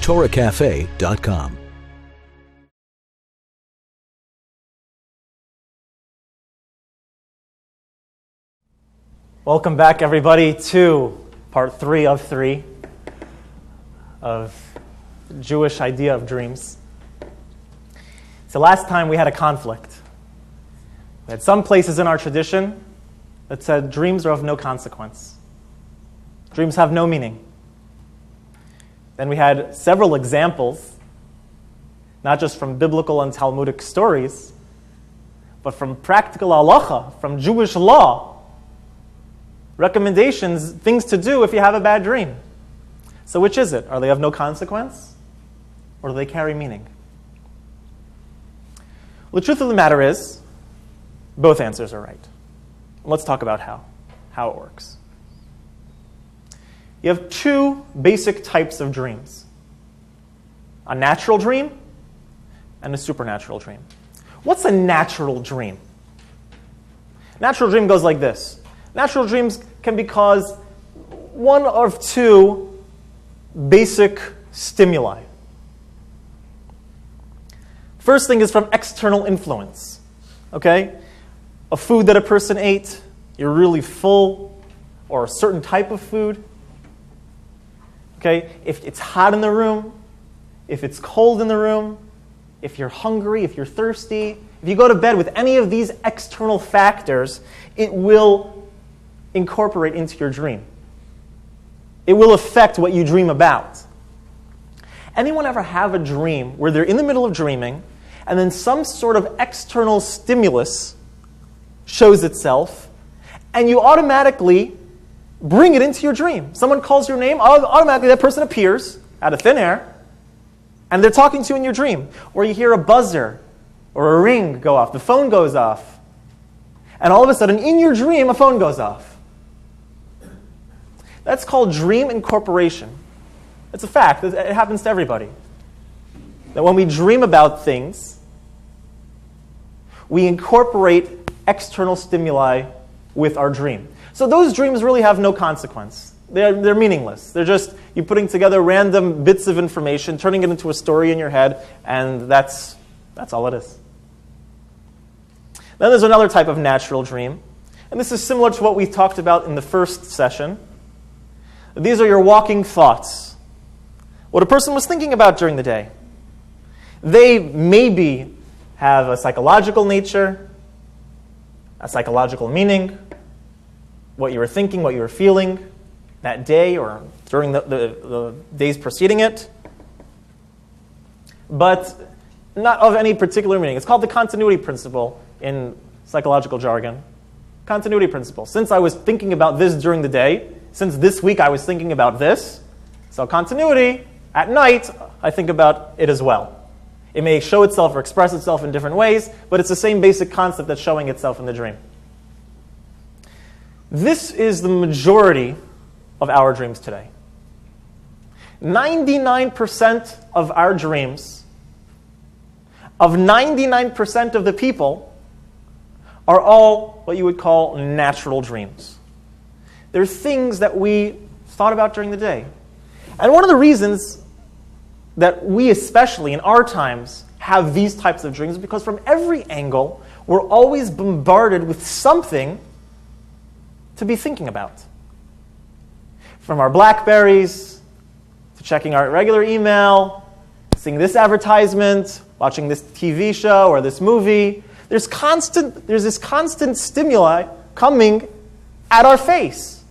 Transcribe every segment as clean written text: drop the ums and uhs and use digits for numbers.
TorahCafe.com. Welcome back, everybody, to part 3 of 3 of the Jewish idea of dreams. So last time we had a conflict. We had some places in our tradition that said dreams are of no consequence. Dreams have no meaning. Then we had several examples, not just from biblical and Talmudic stories, but from practical halacha, from Jewish law, recommendations, things to do if you have a bad dream. So which is it? Are they of no consequence? Or do they carry meaning? Well, the truth of the matter is, both answers are right. Let's talk about how it works. You have 2 basic types of dreams. A natural dream and a supernatural dream. What's a natural dream? Natural dream goes like this. Natural dreams can be caused one of 2 basic stimuli. First thing is from external influence. Okay? A food that a person ate, you're really full, or a certain type of food. Okay? If it's hot in the room, if it's cold in the room, if you're hungry, if you're thirsty, if you go to bed with any of these external factors, it will incorporate into your dream. It will affect what you dream about. Anyone ever have a dream where they're in the middle of dreaming and then some sort of external stimulus shows itself and you automatically bring it into your dream? Someone calls your name, automatically that person appears out of thin air and they're talking to you in your dream. Or you hear a buzzer or a ring go off, the phone goes off, and all of a sudden in your dream a phone goes off. That's called dream incorporation. It's a fact. It happens to everybody. That when we dream about things, we incorporate external stimuli with our dream. So those dreams really have no consequence. They're meaningless. They're just you putting together random bits of information, turning it into a story in your head, and that's all it is. Then there's another type of natural dream, and this is similar to what we talked about in the first session. These are your walking thoughts. What a person was thinking about during the day. They maybe have a psychological nature, a psychological meaning, what you were thinking, what you were feeling that day or during the days preceding it, but not of any particular meaning. It's called the continuity principle in psychological jargon. Continuity principle. Since I was thinking about this during the day, since this week I was thinking about this, so continuity, at night, I think about it as well. It may show itself or express itself in different ways, but it's the same basic concept that's showing itself in the dream. This is the majority of our dreams today. 99% of our dreams, of 99% of the people, are all what you would call natural dreams. They're things that we thought about during the day. And one of the reasons that we, especially in our times, have these types of dreams is because from every angle, we're always bombarded with something to be thinking about. From our BlackBerries, to checking our regular email, seeing this advertisement, watching this TV show or this movie, there's this constant stimuli coming at our face.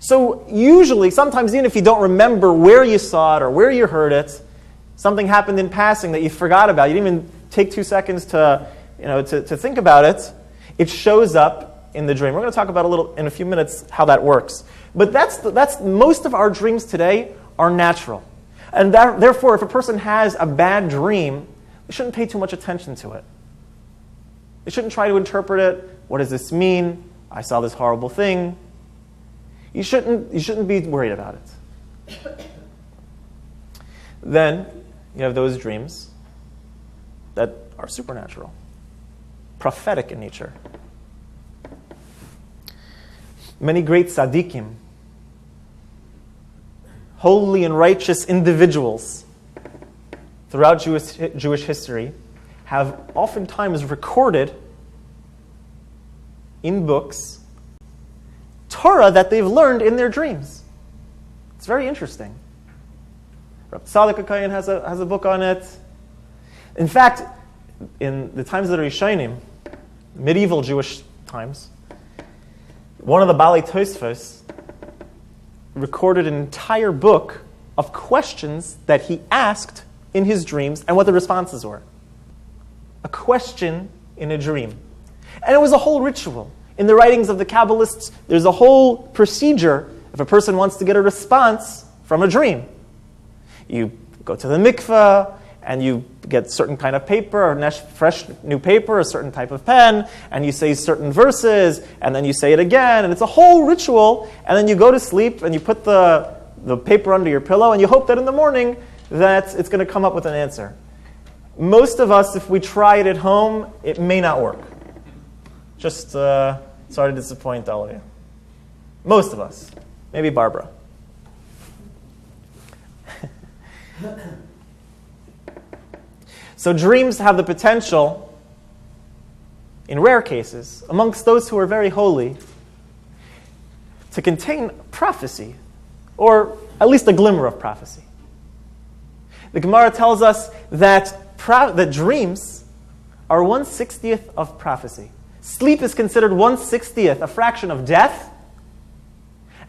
So usually, sometimes even if you don't remember where you saw it or where you heard it, something happened in passing that you forgot about, you didn't even take 2 seconds to think about it, it shows up in the dream. We're going to talk about in a few minutes how that works. But that's most of our dreams today are natural. And therefore, if a person has a bad dream, they shouldn't pay too much attention to it. They shouldn't try to interpret it. What does this mean? I saw this horrible thing. You shouldn't be worried about it. Then you have those dreams that are supernatural, prophetic in nature. Many great tzaddikim holy and righteous individuals throughout Jewish history have oftentimes recorded in books Torah that they've learned in their dreams. It's very interesting. Rabbi Tzadok HaKohen has a book on it. In fact, in the times of the Rishonim, medieval Jewish times, one of the Balei Tosfos recorded an entire book of questions that he asked in his dreams and what the responses were. A question in a dream. And it was a whole ritual. In the writings of the Kabbalists, there's a whole procedure if a person wants to get a response from a dream. You go to the mikveh, and you get certain kind of paper, or fresh new paper, a certain type of pen, and you say certain verses, and then you say it again, and it's a whole ritual, and then you go to sleep, and you put the paper under your pillow, and you hope that in the morning that it's going to come up with an answer. Most of us, if we try it at home, it may not work. Just sorry to disappoint all of you. Most of us. Maybe Barbara. So dreams have the potential, in rare cases, amongst those who are very holy, to contain prophecy, or at least a glimmer of prophecy. The Gemara tells us that dreams are 1/60th of prophecy. Sleep is considered 1/60th, a fraction of death,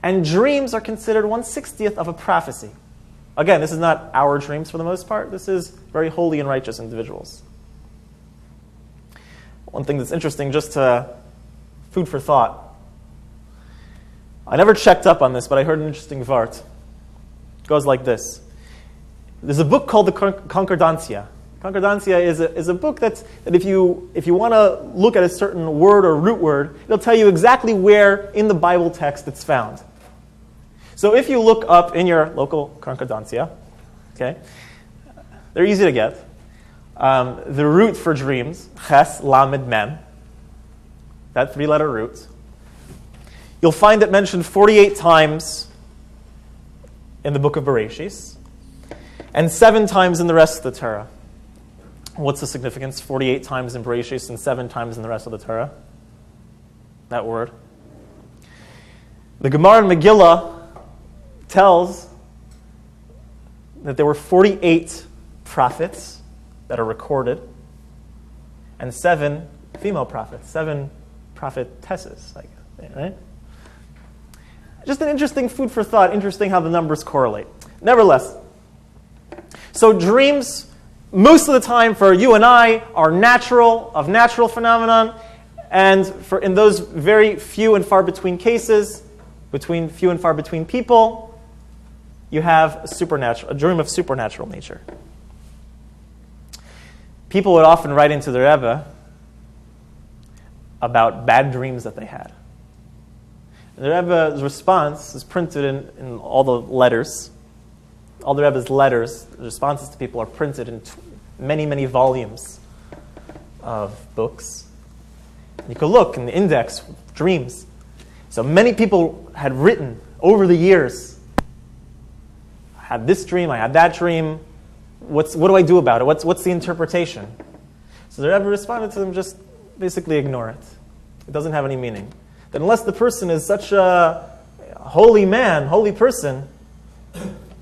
and dreams are considered 1/60th of a prophecy. Again, this is not our dreams for the most part. This is very holy and righteous individuals. One thing that's interesting, just food for thought. I never checked up on this, but I heard an interesting vart. It goes like this. There's a book called the Concordancia. Concordancia is a book that if you want to look at a certain word or root word, it'll tell you exactly where in the Bible text it's found. So if you look up in your local Concordancia, okay, they're easy to get. The root for dreams, ches, lamed, mem, that 3-letter root, you'll find it mentioned 48 times in the book of Bereshis, and 7 times in the rest of the Torah. What's the significance? 48 times in Bereshis and 7 times in the rest of the Torah. That word. The Gemara in Megillah tells that there were 48 prophets that are recorded, and 7 female prophets, 7 prophetesses, I guess, right? Just an interesting food for thought, interesting how the numbers correlate. Nevertheless, so dreams, most of the time for you and I, are natural phenomenon, and in those very few and far between cases, between few and far between people, you have a dream of supernatural nature. People would often write into the Rebbe about bad dreams that they had. And the Rebbe's response is printed in all the letters. All the Rebbe's letters, the responses to people, are printed in many, many volumes of books. You could look in the index, dreams. So many people had written over the years, I had this dream, I had that dream. What do I do about it? What's the interpretation? So the Rebbe responded to them, just basically ignore it. It doesn't have any meaning. That unless the person is such a holy man, holy person,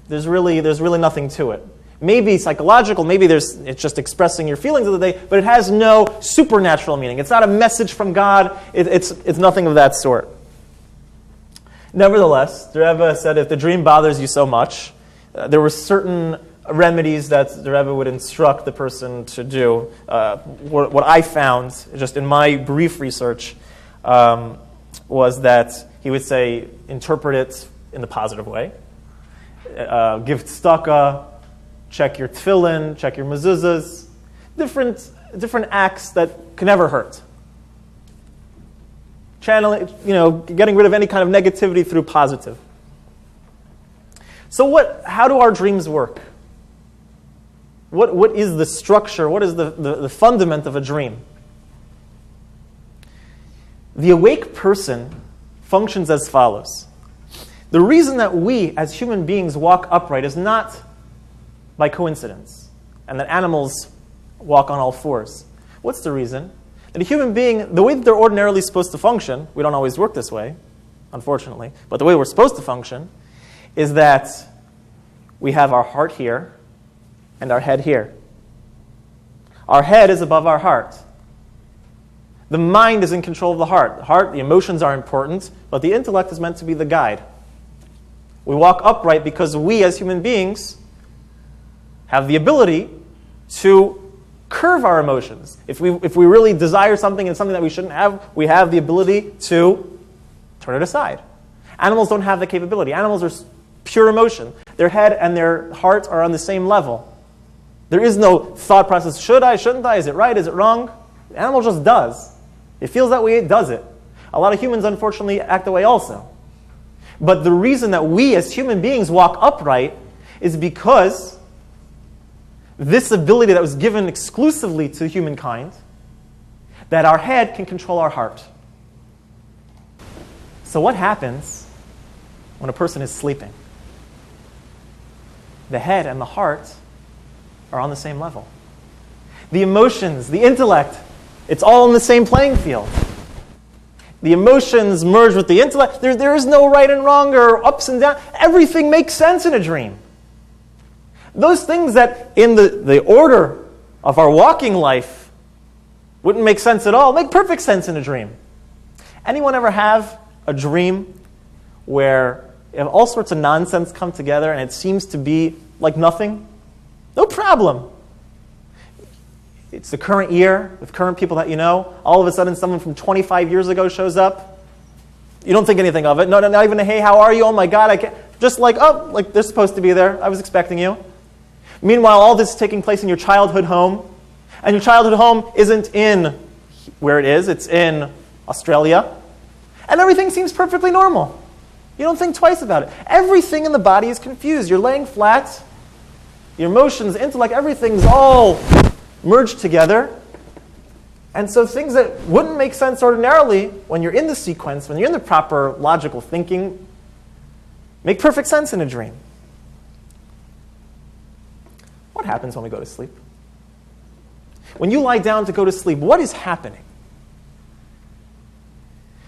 there's really nothing to it. Maybe psychological, maybe it's just expressing your feelings of the day, but it has no supernatural meaning. It's not a message from God. It's nothing of that sort. Nevertheless, the Rebbe said if the dream bothers you so much, there were certain remedies that the Rebbe would instruct the person to do. What I found, just in my brief research, was that he would say, interpret it in the positive way. Give tzedakah, check your tefillin, check your mezuzahs, different acts that can never hurt. Channeling, getting rid of any kind of negativity through positive. So how do our dreams work? What is the structure? What is the fundament of a dream? The awake person functions as follows. The reason that we, as human beings, walk upright is not by coincidence, and that animals walk on all fours. What's the reason? That a human being, the way that they're ordinarily supposed to function, we don't always work this way, unfortunately, but the way we're supposed to function is that we have our heart here and our head here. Our head is above our heart. The mind is in control of the heart. The emotions are important, but the intellect is meant to be the guide. We walk upright because we, as human beings, have the ability to curve our emotions. If we really desire something and something that we shouldn't have, we have the ability to turn it aside. Animals don't have the capability. Animals are pure emotion. Their head and their heart are on the same level. There is no thought process, should I, shouldn't I, is it right, is it wrong? The animal just does. It feels that way, it does it. A lot of humans, unfortunately, act that way also. But the reason that we, as human beings, walk upright is because this ability that was given exclusively to humankind, that our head can control our heart. So what happens when a person is sleeping? The head and the heart are on the same level. The emotions, the intellect, it's all in the same playing field. The emotions merge with the intellect. There is no right and wrong or ups and downs. Everything makes sense in a dream. Those things that in the order of our walking life wouldn't make sense at all make perfect sense in a dream. Anyone ever have a dream where all sorts of nonsense come together and it seems to be like nothing? No problem. It's the current year with current people that you know. All of a sudden, someone from 25 years ago shows up. You don't think anything of it. No, not even a, hey, how are you? Oh my God, I can't. Just like, oh, like they're supposed to be there. I was expecting you. Meanwhile, all this is taking place in your childhood home. And your childhood home isn't in where it is. It's in Australia. And everything seems perfectly normal. You don't think twice about it. Everything in the body is confused. You're laying flat. Your emotions, intellect, everything's all merged together. And so things that wouldn't make sense ordinarily when you're in the sequence, when you're in the proper logical thinking, make perfect sense in a dream. What happens when we go to sleep? When you lie down to go to sleep, what is happening?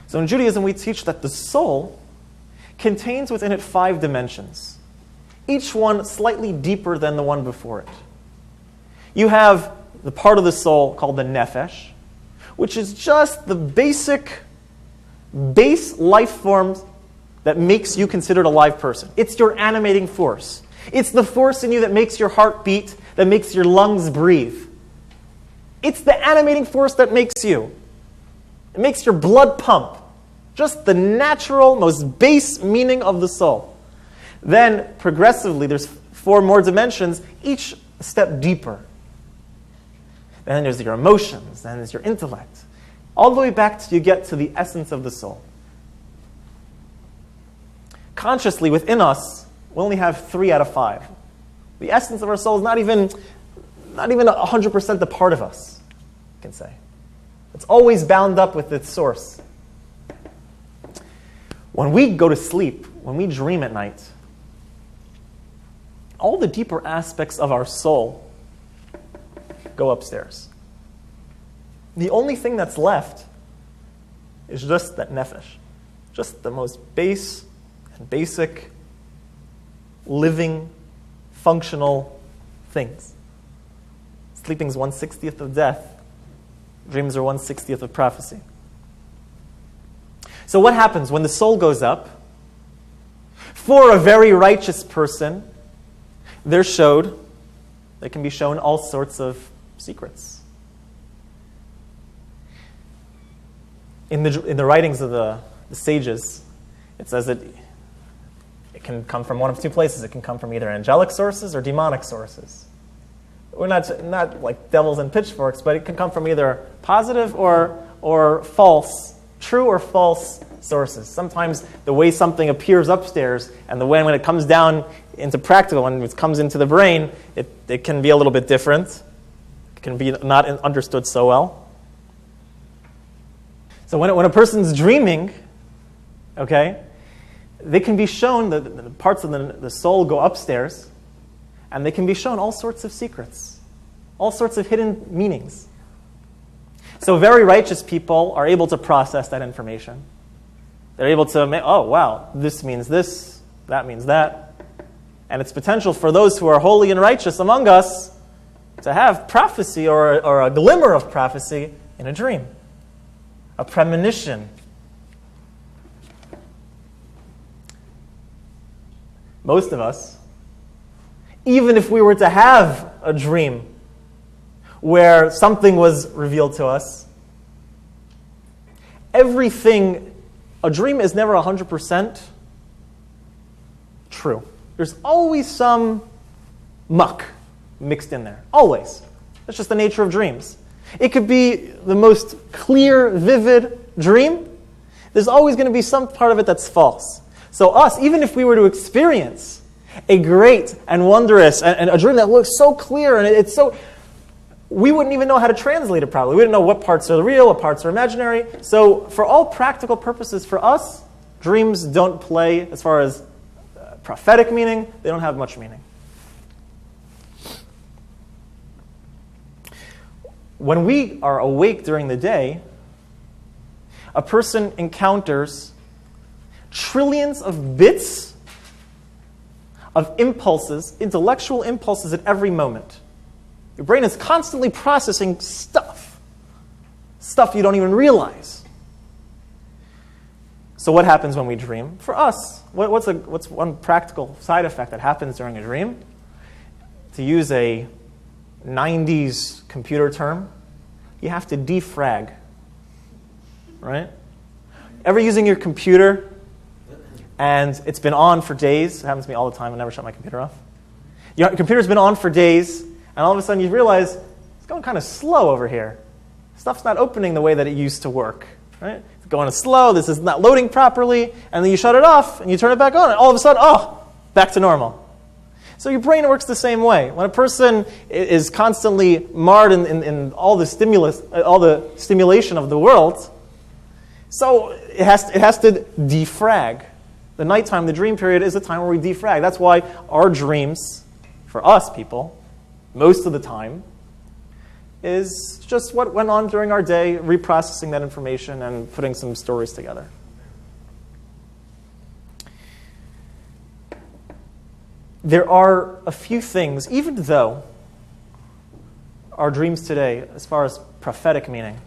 So in Judaism, we teach that the soul contains within it 5 dimensions, each one slightly deeper than the one before it. You have the part of the soul called the nefesh, which is just the base life form that makes you considered a live person. It's your animating force. It's the force in you that makes your heart beat, that makes your lungs breathe. It's the animating force that makes you. It makes your blood pump. Just the natural, most base meaning of the soul. Then, progressively, there's 4 more dimensions, each a step deeper. Then there's your emotions, then there's your intellect. All the way back till you get to the essence of the soul. Consciously, within us, we only have 3 out of 5. The essence of our soul is not even 100% the part of us, you can say. It's always bound up with its source. When we go to sleep, when we dream at night, all the deeper aspects of our soul go upstairs. The only thing that's left is just that nefesh, just the most base and basic, living, functional things. Sleeping is 1/60th of death. Dreams are 1/60th of prophecy. So what happens when the soul goes up? For a very righteous person, they can be shown all sorts of secrets. In the writings of the sages, it says that it can come from one of 2 places. It can come from either angelic sources or demonic sources. We're not like devils and pitchforks, but it can come from either positive or false, true or false sources. Sometimes the way something appears upstairs and the way when it comes down into practical, when it comes into the brain, it can be a little bit different. It can be not understood so well. So when a person's dreaming, okay, they can be shown, the parts of the soul go upstairs, and they can be shown all sorts of secrets, all sorts of hidden meanings. So very righteous people are able to process that information. They're able to make, oh, wow, this means this, that means that. And it's potential for those who are holy and righteous among us to have prophecy or a glimmer of prophecy in a dream, a premonition. Most of us, even if we were to have a dream where something was revealed to us, a dream is never 100% true. There's always some muck mixed in there. Always. That's just the nature of dreams. It could be the most clear, vivid dream. There's always going to be some part of it that's false. So us, even if we were to experience a great and wondrous and a dream that looks so clear and it's so, we wouldn't even know how to translate it properly. We wouldn't know what parts are real, what parts are imaginary. So for all practical purposes, for us, dreams don't play, as far as prophetic meaning, they don't have much meaning. When we are awake during the day, a person encounters trillions of bits of impulses, intellectual impulses at every moment. Your brain is constantly processing stuff you don't even realize. So what happens when we dream? For us, what's one practical side effect that happens during a dream? To use a 90s computer term, you have to defrag, right? Ever using your computer and it's been on for days? It happens to me all the time. I never shut my computer off. Your computer's been on for days, and all of a sudden you realize it's going kind of slow over here. Stuff's not opening the way that it used to work, right? It's going slow. This is not loading properly, and then you shut it off and you turn it back on, and all of a sudden, back to normal. So your brain works the same way. When a person is constantly marred in all the stimulus, all the stimulation of the world, so it has to defrag. The nighttime, the dream period, is a time where we defrag. That's why our dreams, for us people, most of the time, is just what went on during our day, reprocessing that information and putting some stories together. There are a few things, even though our dreams today, as far as prophetic meaning,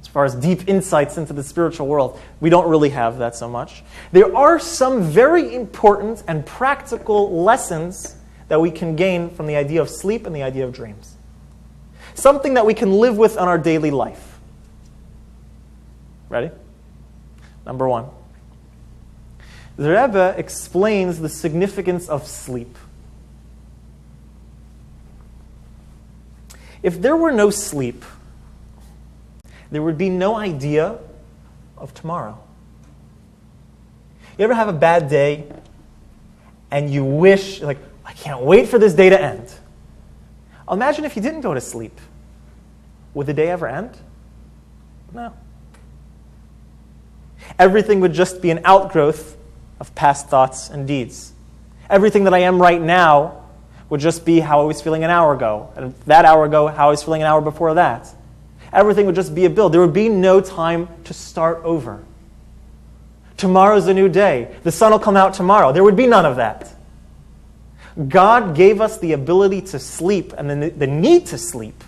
as far as deep insights into the spiritual world, we don't really have that so much. There are some very important and practical lessons that we can gain from the idea of sleep and the idea of dreams. Something that we can live with in our daily life. Ready? Number one. The Rebbe explains the significance of sleep. If there were no sleep, there would be no idea of tomorrow. You ever have a bad day and you wish, like, I can't wait for this day to end? Imagine if you didn't go to sleep. Would the day ever end? No. Everything would just be an outgrowth of past thoughts and deeds. Everything that I am right now would just be how I was feeling an hour ago, and that hour ago, how I was feeling an hour before that. Everything would just be a build. There would be no time to start over. Tomorrow's a new day. The sun will come out tomorrow. There would be none of that. God gave us the ability to sleep and the need to sleep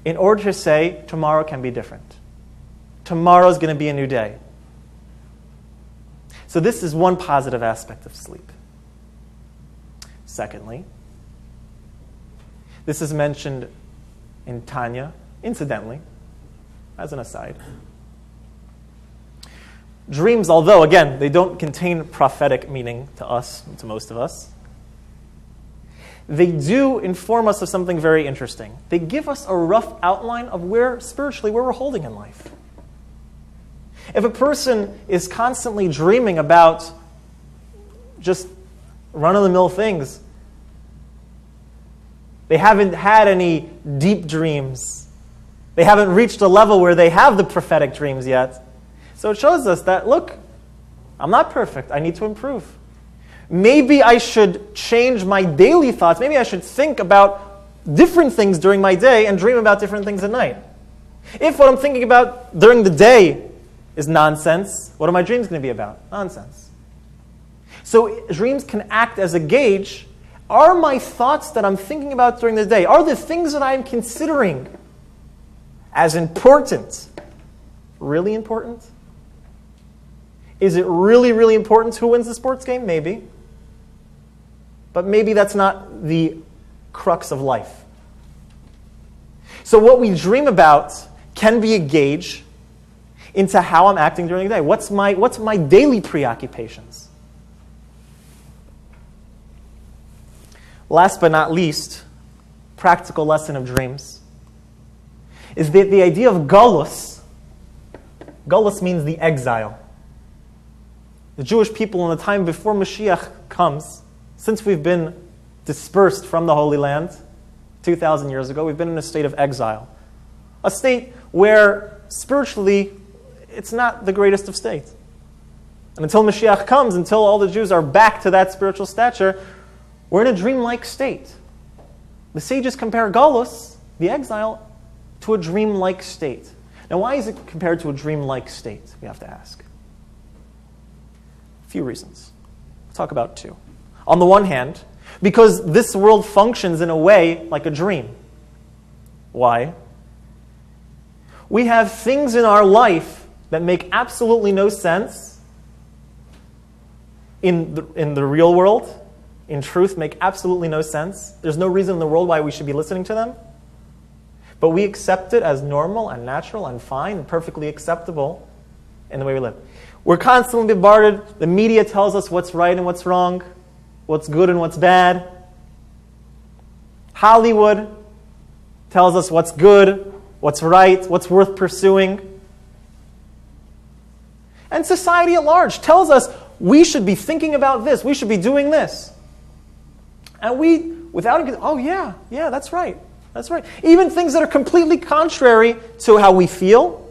in order to say tomorrow can be different. Tomorrow's going to be a new day. So this is one positive aspect of sleep. Secondly, this is mentioned in Tanya, incidentally, as an aside. Dreams, although, again, they don't contain prophetic meaning to us, to most of us, they do inform us of something very interesting. They give us a rough outline of where we're holding in life. If a person is constantly dreaming about just run-of-the-mill things, they haven't had any deep dreams. They haven't reached a level where they have the prophetic dreams yet. So it shows us that, look, I'm not perfect. I need to improve. Maybe I should change my daily thoughts. Maybe I should think about different things during my day and dream about different things at night. If what I'm thinking about during the day is nonsense, what are my dreams going to be about? Nonsense. So dreams can act as a gauge. Are my thoughts that I'm thinking about during the day, are the things that I'm considering as important, really important? Is it really, really important who wins the sports game? Maybe. But maybe that's not the crux of life. So what we dream about can be a gauge into how I'm acting during the day. What's my daily preoccupations? Last but not least, practical lesson of dreams is that the idea of Gullas. Gullas means the exile. The Jewish people in the time before Mashiach comes, since we've been dispersed from the Holy Land 2,000 years ago, we've been in a state of exile. A state where spiritually it's not the greatest of states. And until Mashiach comes, until all the Jews are back to that spiritual stature, we're in a dreamlike state. The sages compare Gullas, the exile, to a dreamlike state. Now, why is it compared to a dreamlike state, we have to ask? A few reasons. We'll talk about two. On the one hand, because this world functions in a way like a dream. Why? We have things in our life that make absolutely no sense in the real world, in truth, make absolutely no sense. There's no reason in the world why we should be listening to them. But we accept it as normal and natural and fine and perfectly acceptable in the way we live. We're constantly bombarded. The media tells us what's right and what's wrong, what's good and what's bad. Hollywood tells us what's good, what's right, what's worth pursuing. And society at large tells us we should be thinking about this, we should be doing this. And we, without it, oh yeah, that's right. That's right. Even things that are completely contrary to how we feel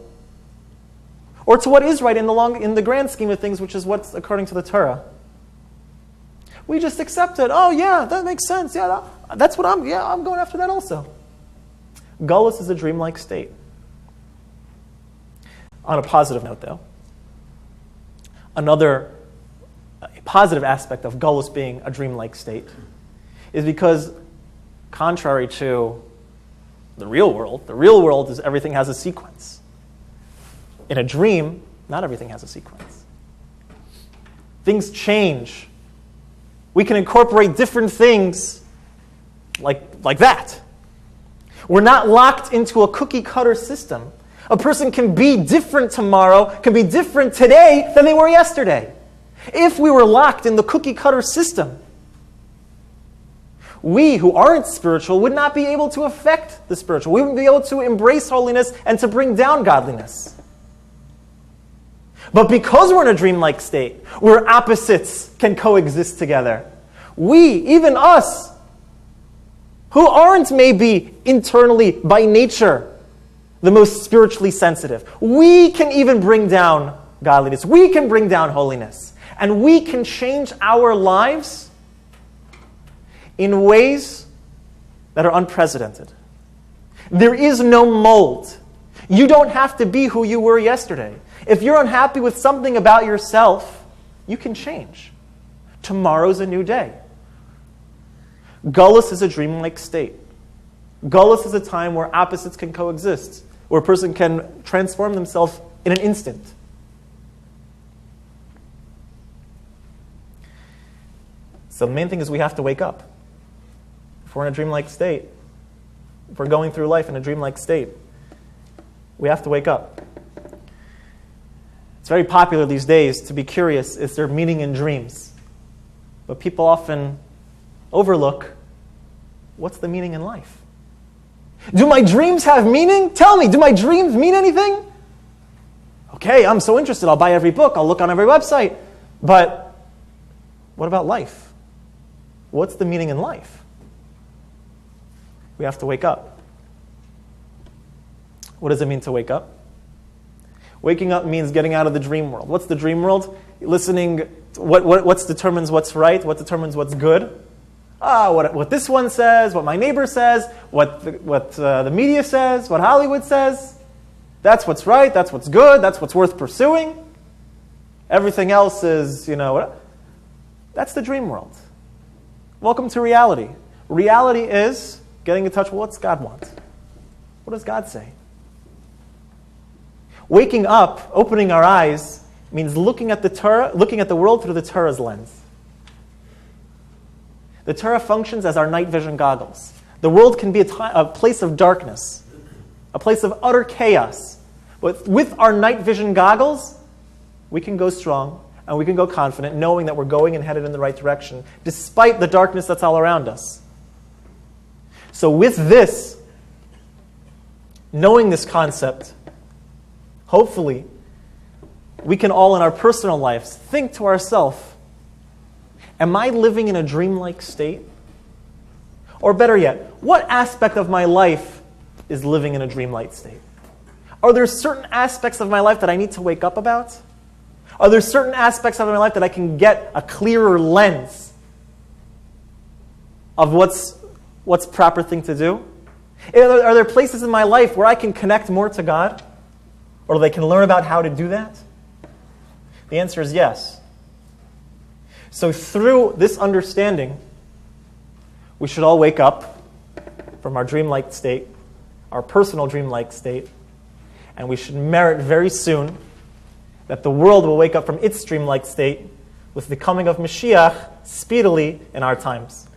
or to what is right in the grand scheme of things, which is what's according to the Torah. We just accept it. Oh yeah, that makes sense. Yeah, that's what I'm going after that also. Gullas is a dreamlike state. On a positive note, though, another positive aspect of Gullas being a dreamlike state is because, contrary to the real world is everything has a sequence. In a dream, not everything has a sequence. Things change. We can incorporate different things like that. We're not locked into a cookie-cutter system. A person can be different tomorrow, can be different today than they were yesterday. If we were locked in the cookie-cutter system, we who aren't spiritual would not be able to affect the spiritual. We wouldn't be able to embrace holiness and to bring down godliness. But because we're in a dreamlike state, where opposites can coexist together, we, even us, who aren't maybe internally by nature the most spiritually sensitive, we can even bring down godliness. We can bring down holiness. And we can change our lives in ways that are unprecedented. There is no mold. You don't have to be who you were yesterday. If you're unhappy with something about yourself, you can change. Tomorrow's a new day. Gullas is a dreamlike state. Gullas is a time where opposites can coexist, where a person can transform themselves in an instant. So the main thing is we have to wake up. If we're in a dreamlike state, if we're going through life in a dreamlike state, we have to wake up. It's very popular these days to be curious, is there meaning in dreams? But people often overlook, what's the meaning in life? Do my dreams have meaning? Tell me, do my dreams mean anything? Okay, I'm so interested. I'll buy every book. I'll look on every website. But what about life? What's the meaning in life? We have to wake up. What does it mean to wake up? Waking up means getting out of the dream world. What's the dream world? listening, what determines what's right, what determines what's good. What this one says, what my neighbor says, what the media says, what Hollywood says. That's what's right, that's what's good, that's what's worth pursuing. Everything else is, that's the dream world. Welcome to reality. Reality is getting in touch with what's God want. What does God say? Waking up, opening our eyes, means looking at the Torah, looking at the world through the Torah's lens. The Torah functions as our night vision goggles. The world can be a place of darkness, a place of utter chaos. But with our night vision goggles, we can go strong and we can go confident, knowing that we're going and headed in the right direction, despite the darkness that's all around us. So with this, knowing this concept, hopefully, we can all in our personal lives think to ourselves, am I living in a dreamlike state? Or better yet, what aspect of my life is living in a dreamlike state? Are there certain aspects of my life that I need to wake up about? Are there certain aspects of my life that I can get a clearer lens of what's proper thing to do? Are there places in my life where I can connect more to God? Or they can learn about how to do that? The answer is yes. So through this understanding, we should all wake up from our dreamlike state, our personal dreamlike state, and we should merit very soon that the world will wake up from its dreamlike state with the coming of Mashiach speedily in our times.